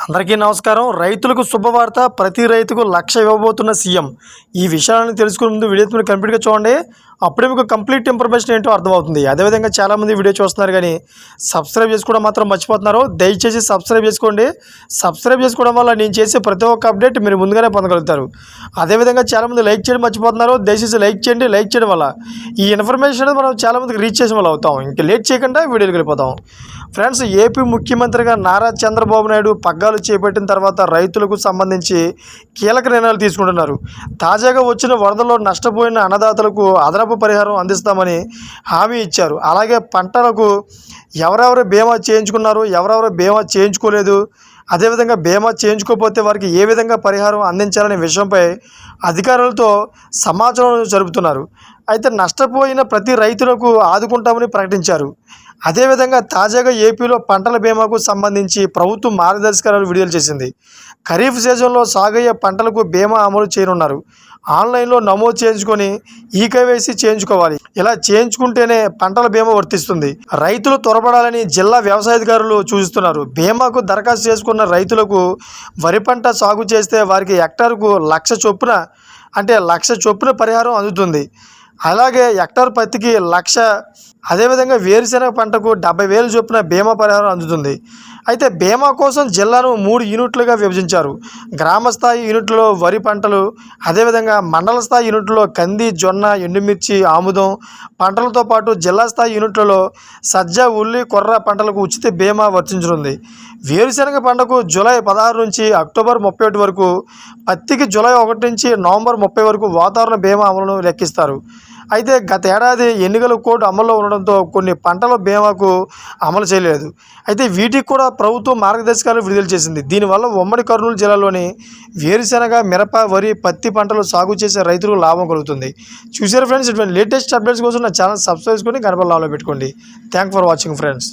అందరికీ నమస్కారం. రైతులకు శుభవార్త. ప్రతి రైతుకు 1,00,000 ఇవ్వబోతున్న సీఎం. ఈ విషయాలను తెలుసుకునే ముందు వీడియో మీరు కంప్లీట్గా చూడండి. అప్పుడే మీకు కంప్లీట్ ఇన్ఫర్మేషన్ ఏంటో అర్థమవుతుంది. అదేవిధంగా చాలామంది వీడియో చూస్తున్నారు కానీ సబ్స్క్రైబ్ చేసుకోవడం మాత్రం మర్చిపోతున్నారు. దయచేసి సబ్స్క్రైబ్ చేసుకోండి. సబ్స్క్రైబ్ చేసుకోవడం వల్ల నేను చేసే ప్రతి ఒక్క అప్డేట్ మీరు ముందుగానే పొందగలుగుతారు. అదేవిధంగా చాలామంది లైక్ చేయడం మర్చిపోతున్నారు. దయచేసి లైక్ చేయండి. లైక్ చేయడం వల్ల ఈ ఇన్ఫర్మేషన్ మనం చాలామందికి రీచ్ చేసిన వాళ్ళు అవుతాం. ఇంకా లేట్ చేయకుండా వీడియోకి వెళ్ళిపోతాం. ఫ్రెండ్స్, ఏపీ ముఖ్యమంత్రిగా నారా చంద్రబాబు నాయుడు పగ్గాలు చేపట్టిన తర్వాత రైతులకు సంబంధించి కీలక నిర్ణయాలు తీసుకుంటున్నారు. తాజాగా వచ్చిన వరదల్లో నష్టపోయిన అన్నదాతలకు అదనపు పరిహారం అందిస్తామని హామీ ఇచ్చారు. అలాగే పంటలకు ఎవరెవరు బీమా చేయించుకున్నారు, ఎవరెవరు బీమా చేయించుకోలేదు, అదేవిధంగా బీమా చేయించుకోకపోతే వారికి ఏ విధంగా పరిహారం అందించాలనే విషయంపై అధికారులతో సమాచారం జరుపుతున్నారు. అయితే నష్టపోయిన ప్రతి రైతులకు ఆదుకుంటామని ప్రకటించారు. అదేవిధంగా తాజాగా ఏపీలో పంటల బీమాకు సంబంధించి ప్రభుత్వం మార్గదర్శకాలు విడుదల చేసింది. ఖరీఫ్ సీజన్లో సాగయ్యే పంటలకు బీమా అమలు చేయనున్నారు. ఆన్లైన్లో నమోదు చేయించుకొని ఈకేవైసీ చేయించుకోవాలి. ఇలా చేయించుకుంటేనే పంటల బీమా వర్తిస్తుంది. రైతులు త్వరపడాలని జిల్లా వ్యవసాయాధికారులు సూచిస్తున్నారు. బీమాకు దరఖాస్తు చేసుకున్న రైతులకు వరి పంట సాగు చేస్తే వారికి హెక్టార్కు 1,00,000 చొప్పున అంటే 1,00,000 చొప్పున పరిహారం అందుతుంది. అలాగే హెక్టార్ పత్తికి 1,00,000, అదేవిధంగా వేరుశెనగ పంటకు 70,000 చొప్పున బీమా పరిహారం అందుతుంది. అయితే బీమా కోసం జిల్లాను 3 యూనిట్లుగా విభజించారు. గ్రామ స్థాయి యూనిట్లో వరి పంటలు, అదేవిధంగా మండల స్థాయి యూనిట్లో కంది, జొన్న, ఎండుమిర్చి, ఆముదం పంటలతో పాటు జిల్లా స్థాయి యూనిట్లలో సజ్జ, ఉల్లి, కొర్ర పంటలకు ఉచిత బీమా వర్తించనుంది. వేరుశెనగ పంటకు జూలై 16 నుంచి అక్టోబర్ 31 వరకు, పత్తికి జూలై 1 నుంచి నవంబర్ 30 వరకు వాతావరణ బీమా అమలును లెక్కిస్తారు. అయితే గత ఏడాది ఎన్నికల కోడ్ అమల్లో ఉండడంతో కొన్ని పంటల బీమాకు అమలు చేయలేదు. అయితే వీటికి కూడా ప్రభుత్వం మార్గదర్శకాలు విడుదల చేసింది. దీనివల్ల ఉమ్మడి కర్నూలు జిల్లాలోని వేరుశెనగ, మిరప, వరి, పత్తి పంటలు సాగు చేసే రైతులకు లాభం కలుగుతుంది. చూసారు ఫ్రెండ్స్, ఇటువంటి లేటెస్ట్ అప్డేట్స్ కోసం నా ఛానల్ సబ్స్క్రైబ్ చేసుకొని గడప లాలో పెట్టుకోండి. Thank for watching friends.